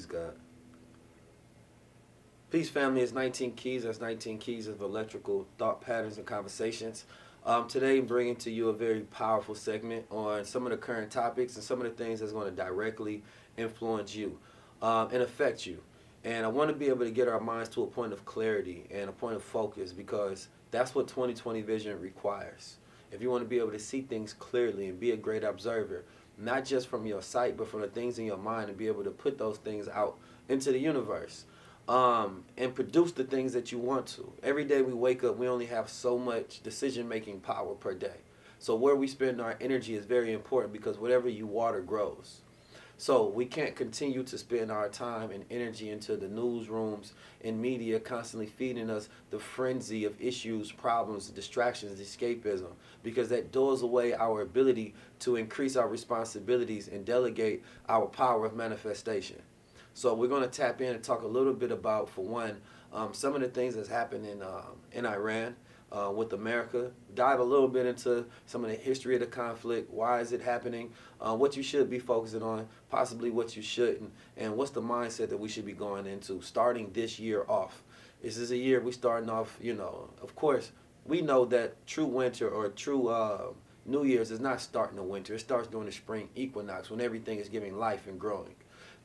Praise God. Peace, family. It's 19 keys. That's 19 keys of electrical thought patterns and conversations. Today, I'm bringing to you a very powerful segment on some of the current topics and some of the things that's going to directly influence you and affect you. And I want to be able to get our minds to a point of clarity and a point of focus because that's what 2020 vision requires. If you want to be able to see things clearly and be a great observer, not just from your sight, but from the things in your mind, and be able to put those things out into the universe and produce the things that you want to. Every day we wake up, we only have so much decision-making power per day. So where we spend our energy is very important because whatever you water grows. So we can't continue to spend our time and energy into the newsrooms and media constantly feeding us the frenzy of issues, problems, distractions, escapism, because that doors away our ability to increase our responsibilities and delegate our power of manifestation. So we're going to tap in and talk a little bit about, for one, some of the things that's happened in Iran with America. Dive a little bit into some of the history of the conflict. Why is it happening? What you should be focusing on, possibly what you shouldn't, and what's the mindset that we should be going into starting this year off. This is a year we starting off, of course, we know that true winter or true New Year's is not starting the winter. It starts during the spring equinox when everything is giving life and growing.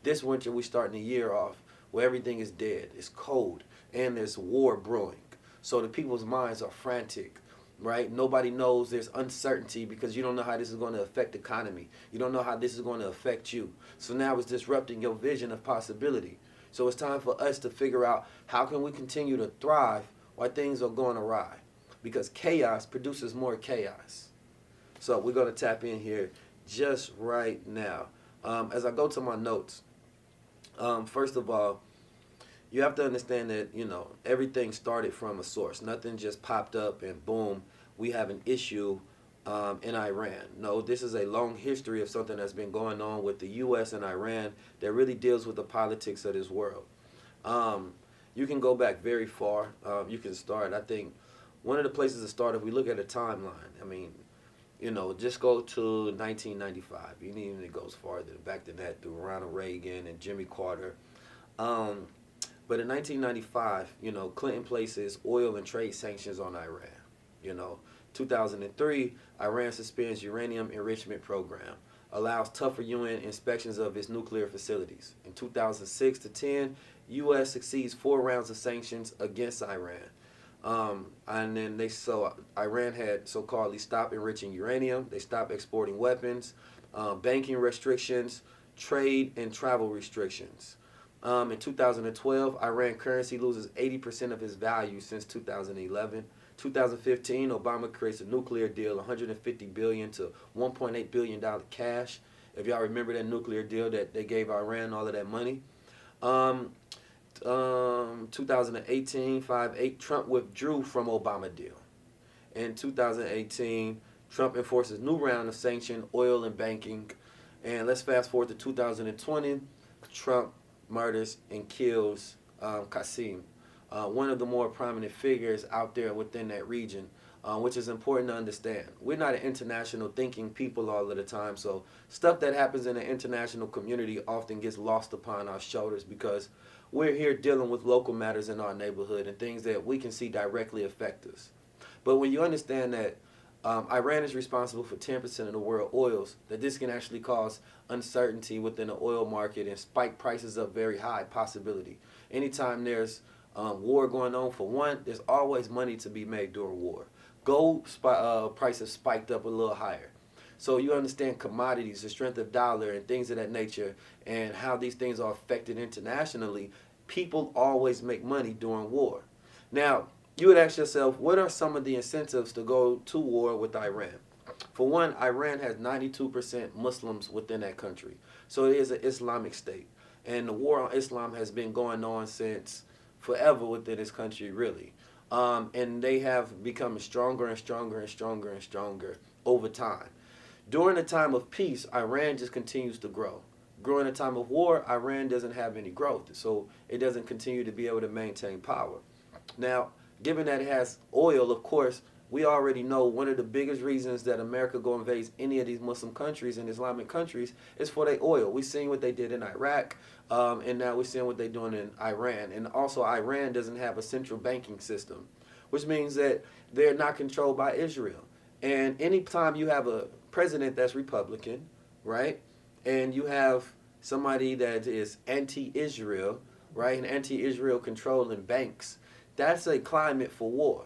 This winter, we're starting the year off where everything is dead, it's cold, and there's war brewing. So the people's minds are frantic, right? Nobody knows. There's uncertainty because you don't know how this is going to affect the economy. You don't know how this is going to affect you. So now it's disrupting your vision of possibility. So it's time for us to figure out how can we continue to thrive while things are going awry, because chaos produces more chaos. So we're going to tap in here just right now. As I go to my notes, first of all, you have to understand that, everything started from a source. Nothing just popped up and boom, we have an issue in Iran. No, this is a long history of something that's been going on with the U.S. and Iran that really deals with the politics of this world. You can go back very far. You can start, I think, one of the places to start, if we look at a timeline, just go to 1995. You need even to go farther back than that through Ronald Reagan and Jimmy Carter. But in 1995, Clinton places oil and trade sanctions on Iran. 2003, Iran suspends uranium enrichment program, allows tougher UN inspections of its nuclear facilities. In 2006 to 10, U.S. succeeds 4 rounds of sanctions against Iran. And then Iran had so-called stopped enriching uranium. They stopped exporting weapons, banking restrictions, trade and travel restrictions. In 2012, Iran currency loses 80% of its value since 2011. 2015, Obama creates a nuclear deal, $150 billion to $1.8 billion cash. If y'all remember that nuclear deal that they gave Iran all of that money. 2018, 5/8, Trump withdrew from Obama deal. In 2018, Trump enforces new round of sanctioned oil and banking. And let's fast forward to 2020, Trump murders and kills Qasim, one of the more prominent figures out there within that region, which is important to understand. We're not an international thinking people all of the time, so stuff that happens in the international community often gets lost upon our shoulders because we're here dealing with local matters in our neighborhood and things that we can see directly affect us. But when you understand that Iran is responsible for 10% of the world oils, that this can actually cause uncertainty within the oil market and spike prices up very high possibility. Anytime there's war going on, for one, there's always money to be made during war. Gold prices spiked up a little higher. So you understand commodities, the strength of dollar and things of that nature and how these things are affected internationally. People always make money during war. Now, you would ask yourself, what are some of the incentives to go to war with Iran? For one, Iran has 92% Muslims within that country. So it is an Islamic state. And the war on Islam has been going on since forever within this country, really. And they have become stronger and stronger and stronger and stronger over time. During the time of peace, Iran just continues to grow. During the time of war, Iran doesn't have any growth. So it doesn't continue to be able to maintain power. Now, given that it has oil, of course, we already know one of the biggest reasons that America go invades any of these Muslim countries and Islamic countries is for their oil. We've seen what they did in Iraq, and now we're seeing what they're doing in Iran. And also, Iran doesn't have a central banking system, which means that they're not controlled by Israel. And anytime you have a president that's Republican, right, and you have somebody that is anti-Israel, right, and anti-Israel controlling banks, that's a climate for war.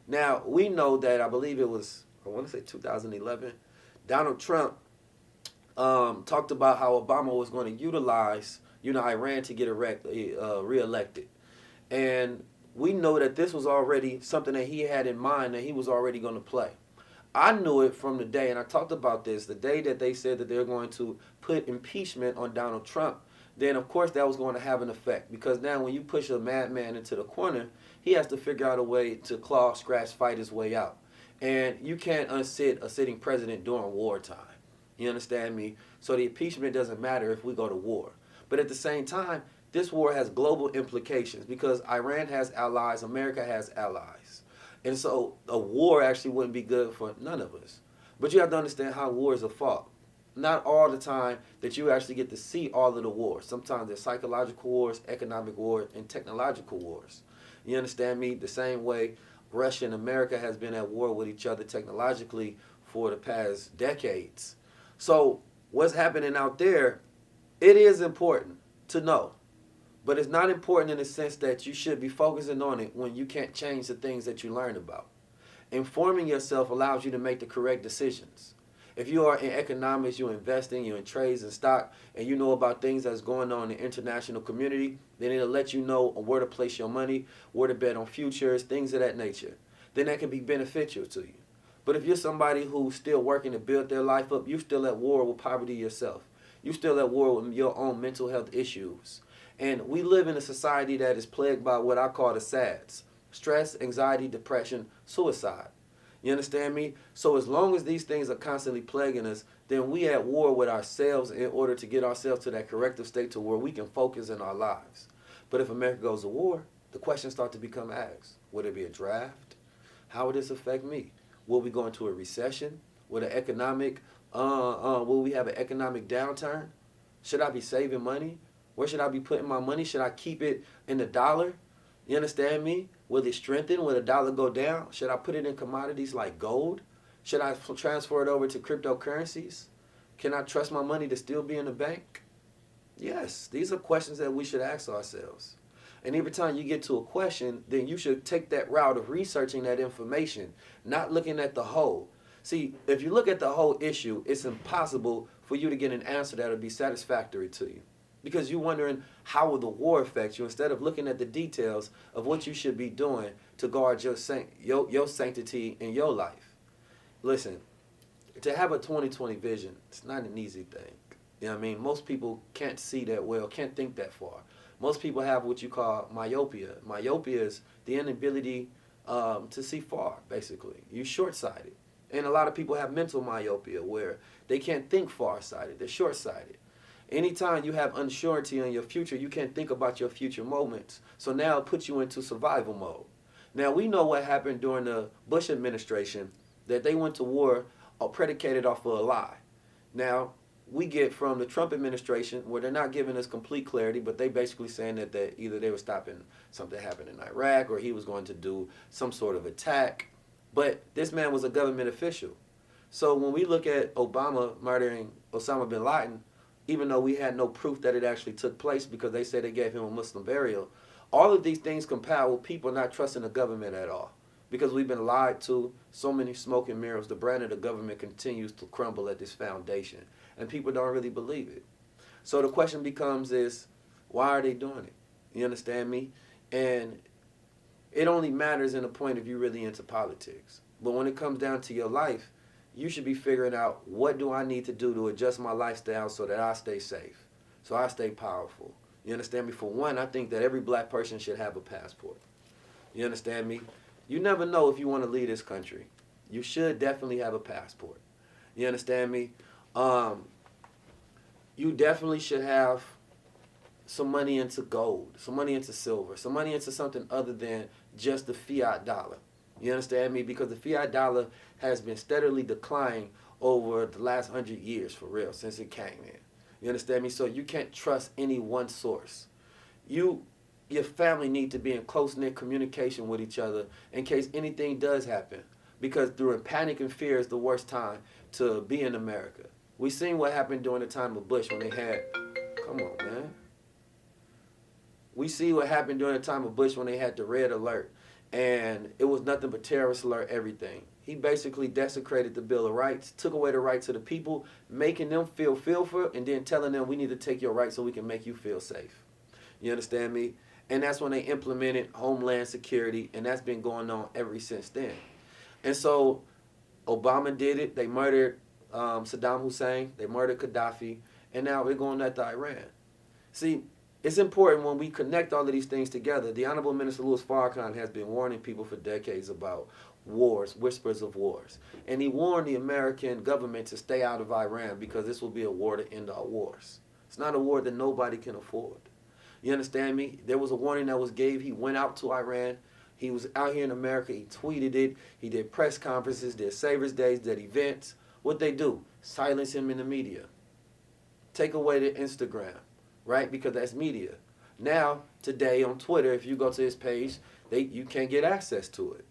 Now, we know that, I believe it was, I want to say 2011, Donald Trump talked about how Obama was going to utilize, Iran to get reelected. And we know that this was already something that he had in mind that he was already going to play. I knew it from the day, and I talked about this, the day that they said that they're going to put impeachment on Donald Trump, then of course that was going to have an effect. Because now when you push a madman into the corner, he has to figure out a way to claw, scratch, fight his way out. And you can't unsit a sitting president during wartime. You understand me? So the impeachment doesn't matter if we go to war. But at the same time, this war has global implications because Iran has allies, America has allies. And so a war actually wouldn't be good for none of us. But you have to understand how wars are fought. Not all the time that you actually get to see all of the wars. Sometimes there's psychological wars, economic wars, and technological wars. You understand me? The same way Russia and America has been at war with each other technologically for the past decades. So what's happening out there, it is important to know. But it's not important in the sense that you should be focusing on it when you can't change the things that you learn about. Informing yourself allows you to make the correct decisions. If you are in economics, you're investing, you're in trades and stock, and you know about things that's going on in the international community, then it'll let you know where to place your money, where to bet on futures, things of that nature. Then that can be beneficial to you. But if you're somebody who's still working to build their life up, you're still at war with poverty yourself. You're still at war with your own mental health issues. And we live in a society that is plagued by what I call the SADs: stress, anxiety, depression, suicide. You understand me? So as long as these things are constantly plaguing us, then we at war with ourselves in order to get ourselves to that corrective state to where we can focus in our lives. But if America goes to war, the questions start to become asked. Would it be a draft? How would this affect me? Will we go into a recession? Will we have an economic downturn? Should I be saving money? Where should I be putting my money? Should I keep it in the dollar? You understand me? Will it strengthen? Will the dollar go down? Should I put it in commodities like gold? Should I transfer it over to cryptocurrencies? Can I trust my money to still be in the bank? Yes, these are questions that we should ask ourselves. And every time you get to a question, then you should take that route of researching that information, not looking at the whole. See, if you look at the whole issue, it's impossible for you to get an answer that will be satisfactory to you. Because you're wondering how will the war affect you instead of looking at the details of what you should be doing to guard your sanctity in your life. Listen, to have a 2020 vision, it's not an easy thing. You know what I mean? Most people can't see that well, can't think that far. Most people have what you call myopia. Myopia is the inability to see far, basically. You're short-sighted. And a lot of people have mental myopia where they can't think far-sighted. They're short-sighted. Anytime you have uncertainty in your future, you can't think about your future moments. So now it puts you into survival mode. Now we know what happened during the Bush administration, that they went to war predicated off of a lie. Now we get from the Trump administration where they're not giving us complete clarity, but they basically saying that either they were stopping something happened in Iraq or he was going to do some sort of attack. But this man was a government official. So when we look at Obama murdering Osama bin Laden, even though we had no proof that it actually took place because they said they gave him a Muslim burial, all of these things compile with people not trusting the government at all. Because we've been lied to, so many smoke and mirrors, the brand of the government continues to crumble at this foundation. And people don't really believe it. So the question becomes is, why are they doing it? You understand me? And it only matters in the point if you're really into politics. But when it comes down to your life, you should be figuring out what do I need to do to adjust my lifestyle so that I stay safe, so I stay powerful. You understand me? For one, I think that every black person should have a passport. You understand me? You never know if you want to leave this country. You should definitely have a passport. You understand me? You definitely should have some money into gold, some money into silver, some money into something other than just the fiat dollar. You understand me? Because the fiat dollar has been steadily declining over the last 100 years, for real, since it came in. You understand me? So you can't trust any one source. You, your family need to be in close-knit communication with each other in case anything does happen. Because during panic and fear is the worst time to be in America. We seen what happened during the time of Bush when they had, come on, man. We see what happened during the time of Bush when they had the red alert. And it was nothing but terrorist alert everything. He basically desecrated the Bill of Rights, took away the rights of the people, making them feel fearful, and then telling them we need to take your rights so we can make you feel safe. You understand me? And that's when they implemented Homeland Security, and that's been going on ever since then. And so Obama did it. They murdered Saddam Hussein. They murdered Gaddafi. And now we're going after Iran. See, it's important when we connect all of these things together. The Honorable Minister Louis Farrakhan has been warning people for decades about wars, whispers of wars. And he warned the American government to stay out of Iran because this will be a war to end all wars. It's not a war that nobody can afford. You understand me? There was a warning that was gave. He went out to Iran. He was out here in America. He tweeted it. He did press conferences, did Savers Days, did events. What they do? Silence him in the media. Take away the Instagram, right? Because that's media. Now, today on Twitter, if you go to his page, you can't get access to it.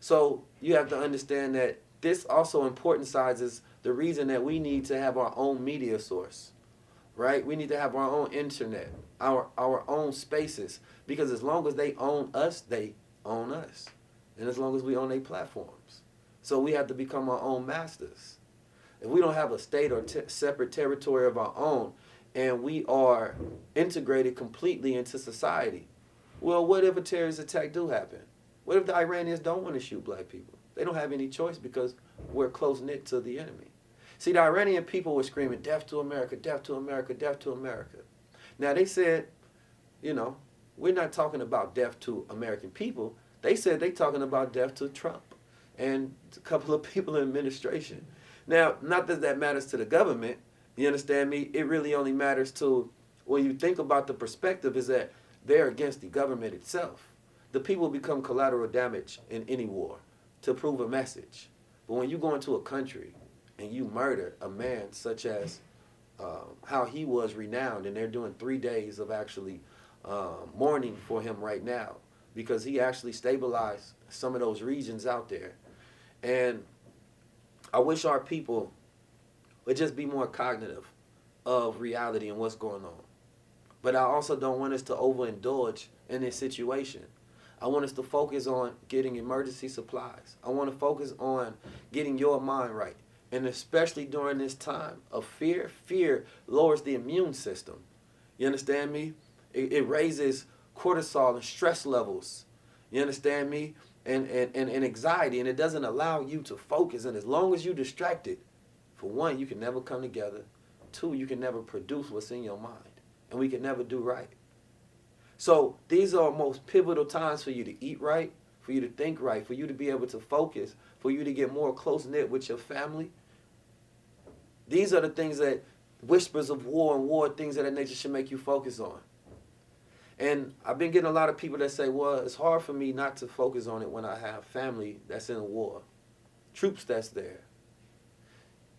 So you have to understand that this also important sizes the reason that we need to have our own media source, right? We need to have our own internet, our own spaces, because as long as they own us, they own us. And as long as we own their platforms. So we have to become our own masters. If we don't have a state or separate territory of our own, and we are integrated completely into society, well, what if a terrorist attack do happen? What if the Iranians don't want to shoot black people? They don't have any choice because we're close-knit to the enemy. See, the Iranian people were screaming, death to America, death to America, death to America. Now, they said, you know, we're not talking about death to American people. They said they're talking about death to Trump and a couple of people in administration. Now, not that that matters to the government, you understand me? It really only matters to, when you think about the perspective, is that they're against the government itself. The people become collateral damage in any war to prove a message. But when you go into a country and you murder a man such as how he was renowned, and they're doing 3 days of actually mourning for him right now because he actually stabilized some of those regions out there. And I wish our people would just be more cognitive of reality and what's going on. But I also don't want us to overindulge in this situation. I want us to focus on getting emergency supplies. I want to focus on getting your mind right. And especially during this time of fear, fear lowers the immune system. You understand me? It raises cortisol and stress levels. You understand me? And anxiety. And it doesn't allow you to focus. And as long as you're distracted, for one, you can never come together. Two, you can never produce what's in your mind. And we can never do right. So these are most pivotal times for you to eat right, for you to think right, for you to be able to focus, for you to get more close-knit with your family. These are the things that whispers of war and war, things of that nature should make you focus on. And I've been getting a lot of people that say, well, it's hard for me not to focus on it when I have family that's in a war, troops that's there.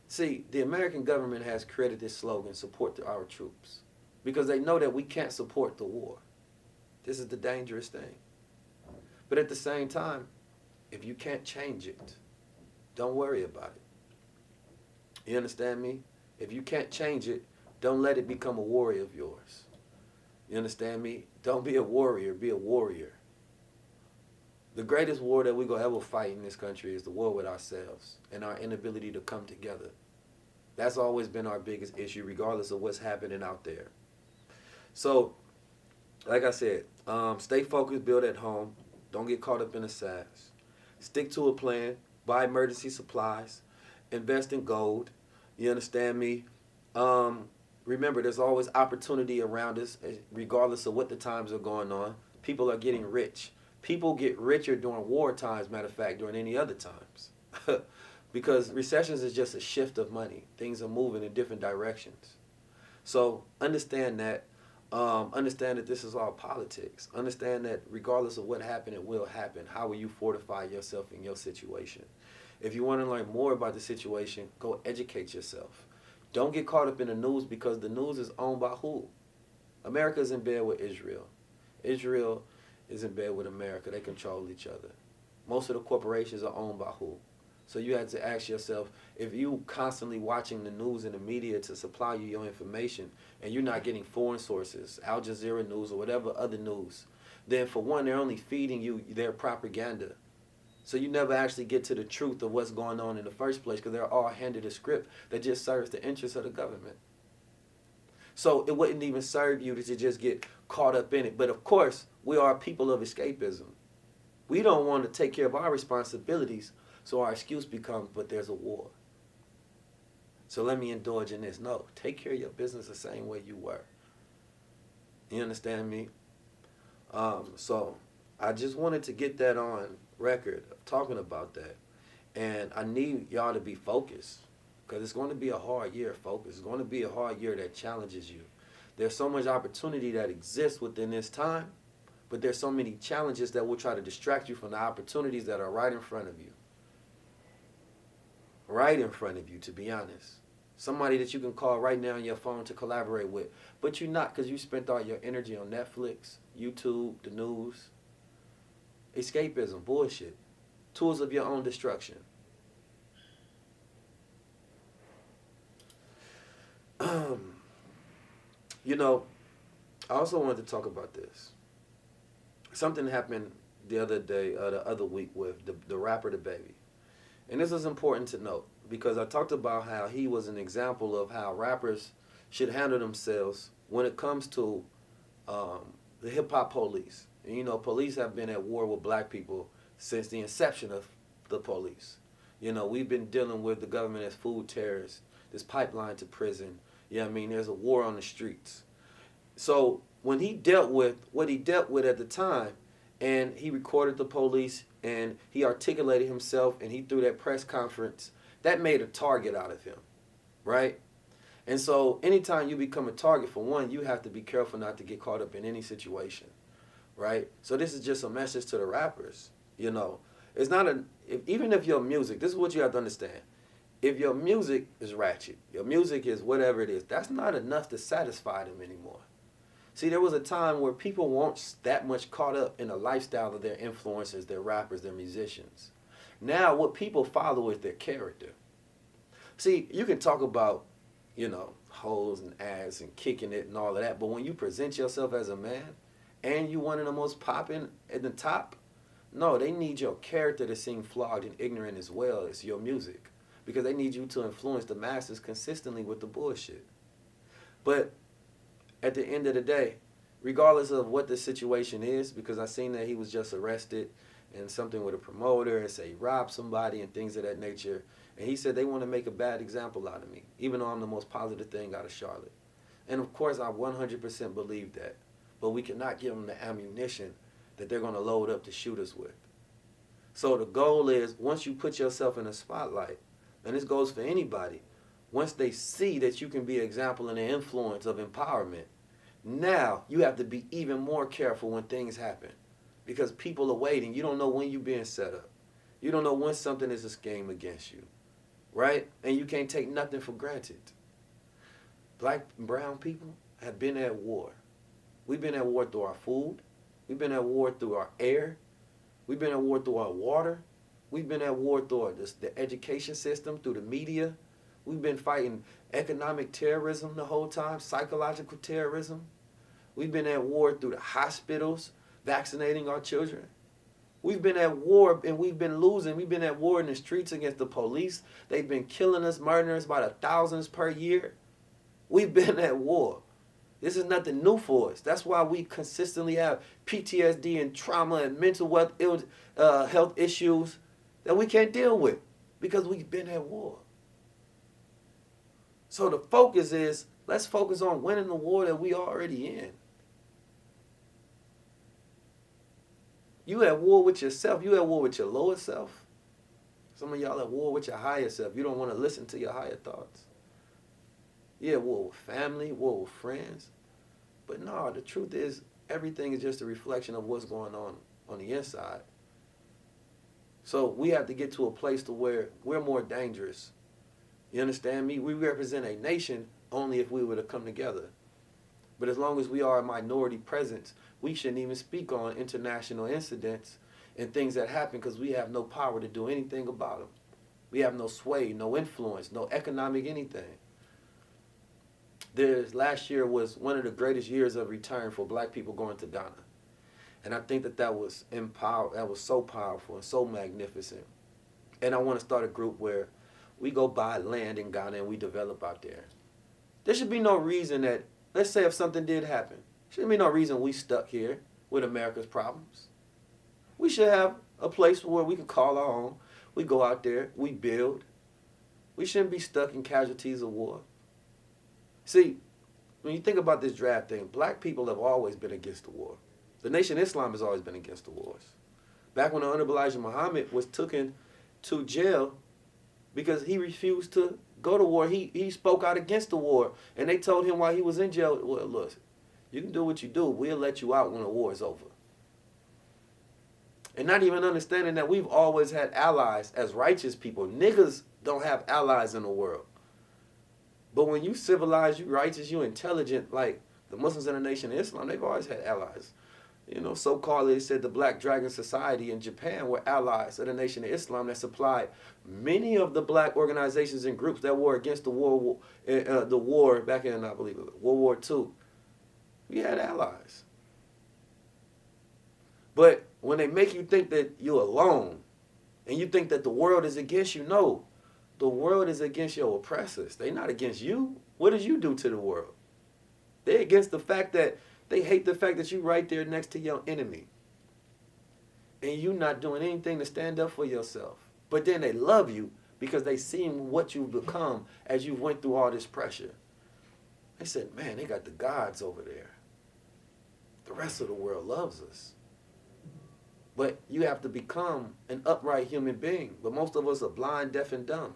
See, the American government has created this slogan, support our troops, because they know that we can't support the war. This is the dangerous thing. But at the same time, if you can't change it, don't worry about it. You understand me? If you can't change it, don't let it become a worry of yours. You understand me? Don't be a warrior, be a warrior. The greatest war that we're going to ever fight in this country is the war with ourselves and our inability to come together. That's always been our biggest issue, regardless of what's happening out there. So, like I said, stay focused, build at home. Don't get caught up in the sass. Stick to a plan. Buy emergency supplies. Invest in gold. You understand me? Remember, there's always opportunity around us, regardless of what the times are going on. People are getting rich. People get richer during war times, matter of fact, during any other times. Because recessions is just a shift of money. Things are moving in different directions. So understand that. Understand that this is all politics. Understand that regardless of what happened, it will happen. How will you fortify yourself in your situation? If you want to learn more about the situation, go educate yourself. Don't get caught up in the news, because the news is owned by who? America is in bed with Israel. Israel is in bed with America. They control each other. Most of the corporations are owned by who? So you have to ask yourself, if you constantly watching the news and the media to supply you your information, and you're not getting foreign sources, Al Jazeera News or whatever other news, then for one, they're only feeding you their propaganda. So you never actually get to the truth of what's going on in the first place, because they're all handed a script that just serves the interests of the government. So it wouldn't even serve you to just get caught up in it. But of course, we are people of escapism. We don't want to take care of our responsibilities, so our excuse becomes, but there's a war. So let me indulge in this. No, take care of your business the same way you were. You understand me? So I just wanted to get that on record of talking about that. And I need y'all to be focused, because it's going to be a hard year of focus. It's going to be a hard year that challenges you. There's so much opportunity that exists within this time, but there's so many challenges that will try to distract you from the opportunities that are right in front of you. Right in front of you, to be honest. Somebody that you can call right now on your phone to collaborate with. But you're not, because you spent all your energy on Netflix, YouTube, the news. Escapism, bullshit. Tools of your own destruction. You know, I also wanted to talk about this. Something happened the other day, the other week with the rapper dababy. And this is important to note, because I talked about how he was an example of how rappers should handle themselves when it comes to the hip-hop police. And, you know, police have been at war with black people since the inception of the police. You know, we've been dealing with the government as food terrorists, this pipeline to prison. Yeah, I mean, there's a war on the streets. So when he dealt with what he dealt with at the time, and he recorded the police, and he articulated himself, and he threw that press conference, that made a target out of him, right? And so anytime you become a target, for one, you have to be careful not to get caught up in any situation, right? So this is just a message to the rappers, you know. It's not even if your music, this is what you have to understand. If your music is ratchet, your music is whatever it is, that's not enough to satisfy them anymore. See, there was a time where people weren't that much caught up in the lifestyle of their influencers, their rappers, their musicians. Now, what people follow is their character. See, you can talk about, you know, hoes and ass and kicking it and all of that, but when you present yourself as a man and you one of the most popping at the top, no, they need your character to seem flawed and ignorant as well as your music, because they need you to influence the masses consistently with the bullshit. But at the end of the day, regardless of what the situation is, because I seen that he was just arrested and something with a promoter and say he robbed somebody and things of that nature. And he said they want to make a bad example out of me, even though I'm the most positive thing out of Charlotte. And of course, I 100% believe that. But we cannot give them the ammunition that they're going to load up to shoot us with. So the goal is, once you put yourself in a spotlight, and this goes for anybody, once they see that you can be an example and an influence of empowerment, now you have to be even more careful when things happen, because people are waiting. You don't know when you're being set up. You don't know when something is a scheme against you, right? And you can't take nothing for granted. Black and brown people have been at war. We've been at war through our food. We've been at war through our air. We've been at war through our water. We've been at war through the education system, through the media. We've been fighting economic terrorism the whole time, psychological terrorism. We've been at war through the hospitals, vaccinating our children. We've been at war and we've been losing. We've been at war in the streets against the police. They've been killing us, murdering us by the thousands per year. We've been at war. This is nothing new for us. That's why we consistently have PTSD and trauma and mental health issues that we can't deal with, because we've been at war. So the focus is, let's focus on winning the war that we already in. You at war with yourself. You at war with your lower self. Some of y'all at war with your higher self. You don't want to listen to your higher thoughts. You at war with family, war with friends. But no, the truth is everything is just a reflection of what's going on the inside. So we have to get to a place to where we're more dangerous. You understand me? We represent a nation only if we were to come together. But as long as we are a minority presence, we shouldn't even speak on international incidents and things that happen because we have no power to do anything about them. We have no sway, no influence, no economic anything. Last year was one of the greatest years of return for black people going to Ghana. And I think that was so powerful and so magnificent. And I want to start a group where we go buy land in Ghana and we develop out there. There should be no reason that, let's say if something did happen, shouldn't be no reason we stuck here with America's problems. We should have a place where we can call our own. We go out there, we build. We shouldn't be stuck in casualties of war. See, when you think about this draft thing, black people have always been against the war. The Nation of Islam has always been against the wars. Back when the Honorable Elijah Muhammad was taken to jail because he refused to go to war, he spoke out against the war. And they told him while he was in jail, well, look, you can do what you do. We'll let you out when the war is over. And not even understanding that we've always had allies as righteous people. Niggas don't have allies in the world. But when you civilized, you righteous, you intelligent, like the Muslims in the Nation of Islam, they've always had allies. You know, so-called, they said the Black Dragon Society in Japan were allies of the Nation of Islam that supplied many of the black organizations and groups that were against the war back in, I believe, World War II. We had allies. But when they make you think that you're alone and you think that the world is against you, no. The world is against your oppressors. They're not against you. What did you do to the world? They're against the fact that they hate the fact that you're right there next to your enemy. And you not doing anything to stand up for yourself. But then they love you because they seen what you've become as you went through all this pressure. They said, man, they got the gods over there. The rest of the world loves us. But you have to become an upright human being. But most of us are blind, deaf, and dumb.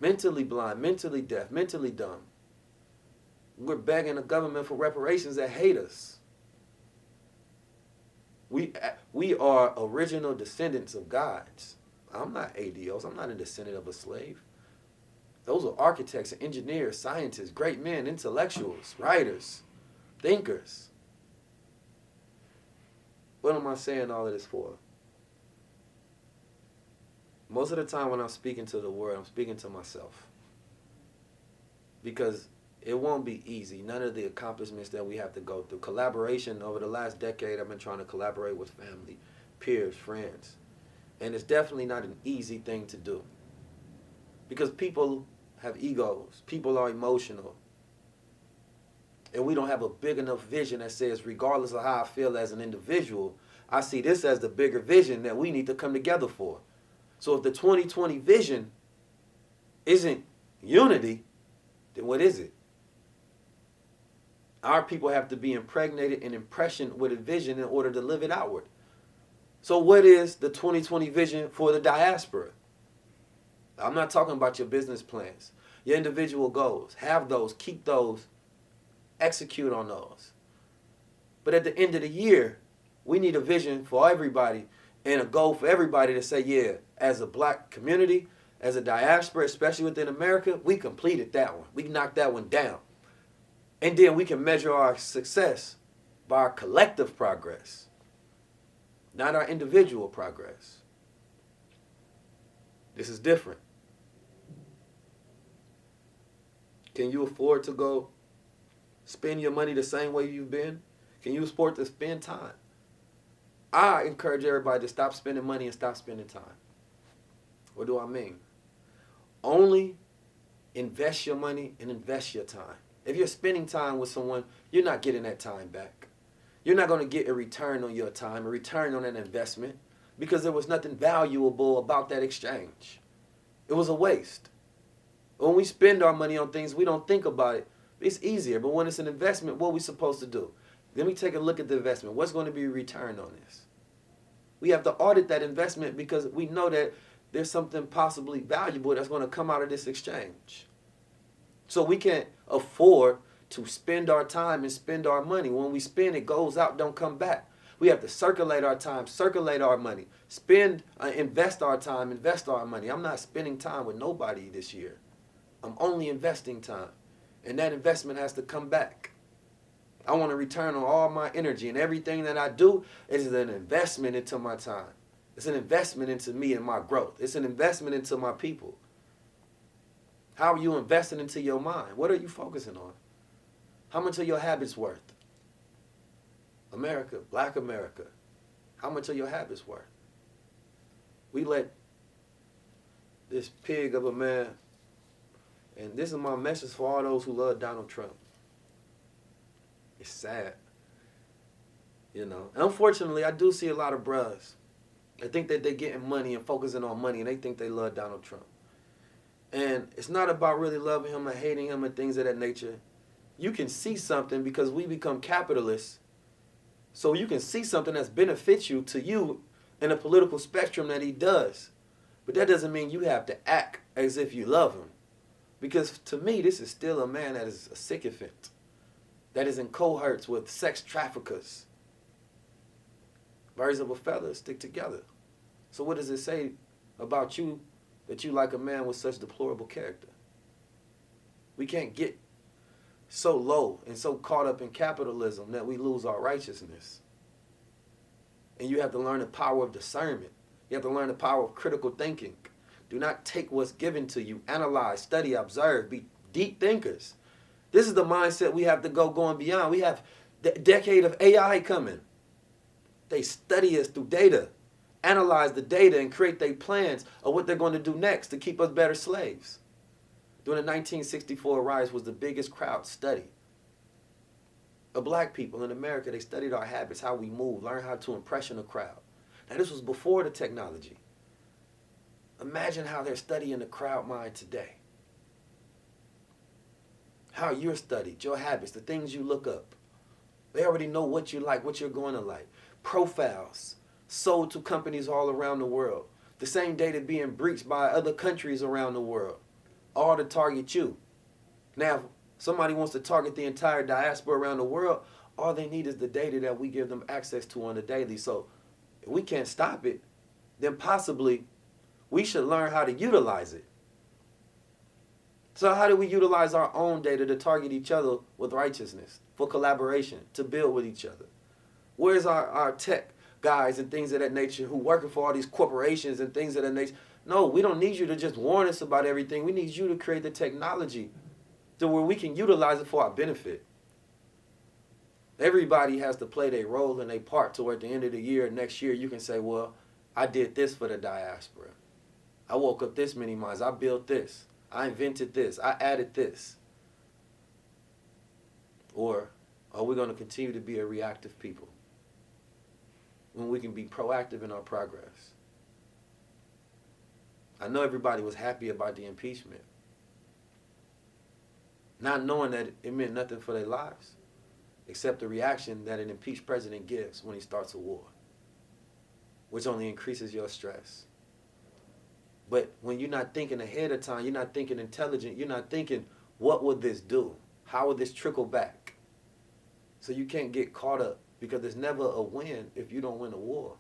Mentally blind, mentally deaf, mentally dumb. We're begging the government for reparations that hate us. We are original descendants of gods. I'm not ADOs. I'm not a descendant of a slave. Those are architects and engineers, scientists, great men, intellectuals, writers, thinkers. What am I saying all of this for? Most of the time when I'm speaking to the world, I'm speaking to myself. Because it won't be easy. None of the accomplishments that we have to go through. Collaboration over the last decade, I've been trying to collaborate with family, peers, friends. And it's definitely not an easy thing to do. Because people have egos. People are emotional. And we don't have a big enough vision that says, regardless of how I feel as an individual, I see this as the bigger vision that we need to come together for. So if the 2020 vision isn't unity, then what is it? Our people have to be impregnated and impressioned with a vision in order to live it outward. So what is the 2020 vision for the diaspora? I'm not talking about your business plans. Your individual goals. Have those, keep those, execute on those. But at the end of the year, we need a vision for everybody and a goal for everybody to say, yeah, as a black community, as a diaspora, especially within America, we completed that one. We knocked that one down. And then we can measure our success by our collective progress, not our individual progress. This is different. Can you afford to go spend your money the same way you've been? Can you afford to spend time? I encourage everybody to stop spending money and stop spending time. What do I mean? Only invest your money and invest your time. If you're spending time with someone, you're not getting that time back. You're not going to get a return on your time, a return on that investment, because there was nothing valuable about that exchange. It was a waste. When we spend our money on things, we don't think about it. It's easier, but when it's an investment, what are we supposed to do? Let me take a look at the investment. What's going to be a return on this? We have to audit that investment because we know that there's something possibly valuable that's going to come out of this exchange. So we can't afford to spend our time and spend our money. When we spend, it goes out, don't come back. We have to circulate our time, circulate our money, invest our time, invest our money. I'm not spending time with nobody this year. I'm only investing time. And that investment has to come back. I want to return on all my energy, and everything that I do is an investment into my time. It's an investment into me and my growth. It's an investment into my people. How are you investing into your mind? What are you focusing on? How much are your habits worth? America, Black America, how much are your habits worth? We let this pig of a man, and this is my message for all those who love Donald Trump. It's sad. You know, unfortunately, I do see a lot of bros. I think that they're getting money and focusing on money, and they think they love Donald Trump. And it's not about really loving him or hating him and things of that nature. You can see something because we become capitalists. So you can see something that benefits you to you in a political spectrum that he does. But that doesn't mean you have to act as if you love him. Because to me, this is still a man that is a sycophant, that is in cohorts with sex traffickers. Birds of a feather stick together. So what does it say about you that you like a man with such deplorable character? We can't get so low and so caught up in capitalism that we lose our righteousness. And you have to learn the power of discernment. You have to learn the power of critical thinking. Do not take what's given to you. Analyze, study, observe. Be deep thinkers. This is the mindset we have to going beyond. We have the decade of AI coming. They study us through data, analyze the data, and create their plans of what they're going to do next to keep us better slaves. During the 1964 riots was the biggest crowd study of black people in America. They studied our habits, how we move, learned how to impression a crowd. Now this was before the technology. Imagine how they're studying the crowd mind today. How you're studied, your habits, the things you look up. They already know what you like, what you're going to like. Profiles sold to companies all around the world. The same data being breached by other countries around the world. All to target you. Now, if somebody wants to target the entire diaspora around the world, all they need is the data that we give them access to on the daily. So if we can't stop it, then possibly we should learn how to utilize it. So how do we utilize our own data to target each other with righteousness, for collaboration, to build with each other? Where's our tech guys and things of that nature who working for all these corporations and things of that nature? No, we don't need you to just warn us about everything. We need you to create the technology to where we can utilize it for our benefit. Everybody has to play their role and their part to where at the end of the year, next year, you can say, well, I did this for the diaspora. I woke up this many miles. I built this. I invented this. I added this. Or are we going to continue to be a reactive people when we can be proactive in our progress? I know everybody was happy about the impeachment, not knowing that it meant nothing for their lives, except the reaction that an impeached president gives when he starts a war, which only increases your stress. But when you're not thinking ahead of time, you're not thinking intelligent, you're not thinking, what would this do? How would this trickle back? So you can't get caught up, because there's never a win if you don't win a war.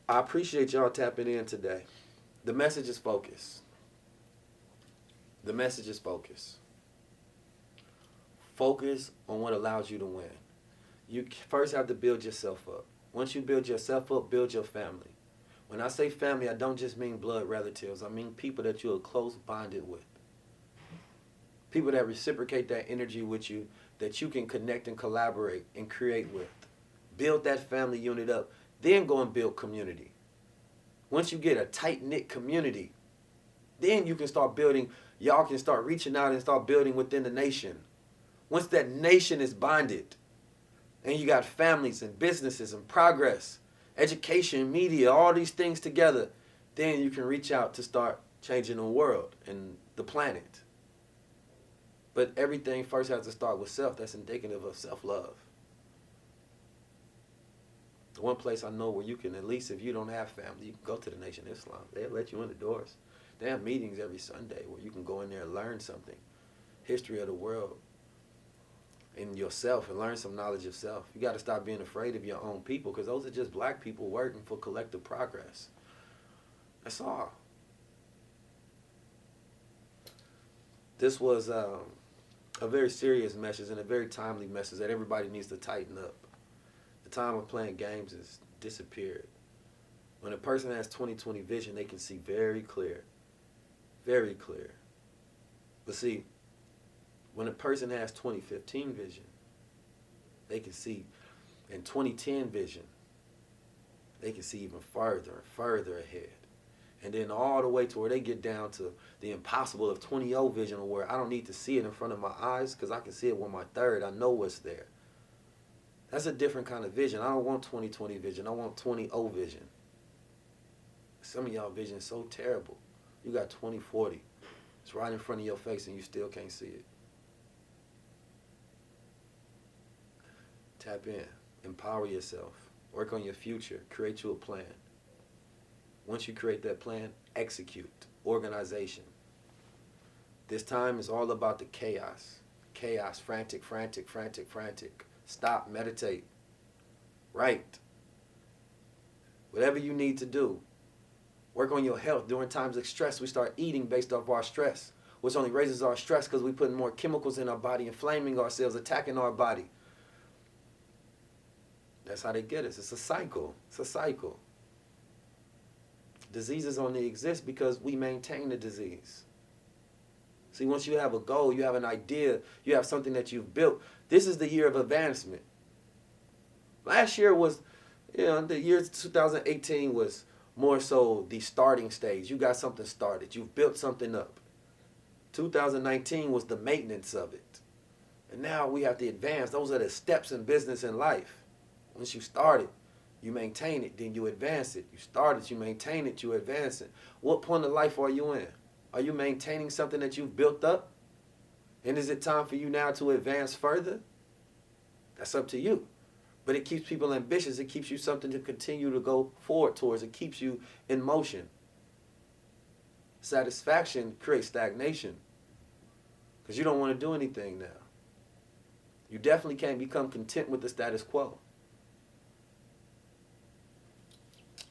I appreciate y'all tapping in today. The message is focus. The message is focus. Focus on what allows you to win. You first have to build yourself up. Once you build yourself up, build your family. When I say family, I don't just mean blood relatives. I mean people that you are close bonded with. People that reciprocate that energy with you, that you can connect and collaborate and create with. Build that family unit up. Then go and build community. Once you get a tight-knit community, then you can start building, y'all can start reaching out and start building within the nation. Once that nation is bonded, and you got families and businesses and progress, education, media, all these things together, then you can reach out to start changing the world and the planet. But everything first has to start with self. That's indicative of self-love. One place I know where you can, at least if you don't have family, you can go to the Nation of Islam. They'll let you in the doors. They have meetings every Sunday where you can go in there and learn something, history of the world, and yourself, and learn some knowledge of self. You got to stop being afraid of your own people, because those are just black people working for collective progress. That's all. This was a very serious message and a very timely message that everybody needs to tighten up. The time of playing games has disappeared. When a person has 20/20 vision, they can see very clear. Very clear. But see, when a person has 2015 vision, they can see, and 2010 vision, they can see even further and further ahead. And then all the way to where they get down to the impossible of 20/0 vision, where I don't need to see it in front of my eyes because I can see it with my third. I know what's there. That's a different kind of vision. I don't want 20/20 vision. I want 20/0 vision. Some of y'all vision is so terrible. You got 20/40. It's right in front of your face and you still can't see it. Tap in. Empower yourself. Work on your future. Create you a plan. Once you create that plan, execute. Organization. This time is all about the chaos. Chaos. Frantic, frantic, frantic, frantic. Stop. Meditate. Write. Whatever you need to do. Work on your health. During times of stress, we start eating based off our stress, which only raises our stress because we put more chemicals in our body, inflaming ourselves, attacking our body. That's how they get us. It's a cycle. It's a cycle. Diseases only exist because we maintain the disease. See, once you have a goal, you have an idea, you have something that you've built, this is the year of advancement. Last year was, the year 2018 was more so the starting stage. You got something started. You've built something up. 2019 was the maintenance of it. And now we have to advance. Those are the steps in business and life. Once you start it, you maintain it, then you advance it. You start it, you maintain it, you advance it. What point of life are you in? Are you maintaining something that you've built up? And is it time for you now to advance further? That's up to you. But it keeps people ambitious. It keeps you something to continue to go forward towards. It keeps you in motion. Satisfaction creates stagnation because you don't want to do anything now. You definitely can't become content with the status quo.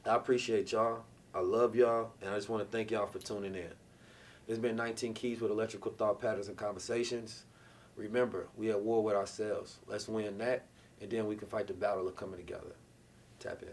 I appreciate y'all. I love y'all. And I just want to thank y'all for tuning in. It's been 19 Keys with Electrical Thought Patterns and Conversations. Remember, we at war with ourselves. Let's win that, and then we can fight the battle of coming together. Tap in.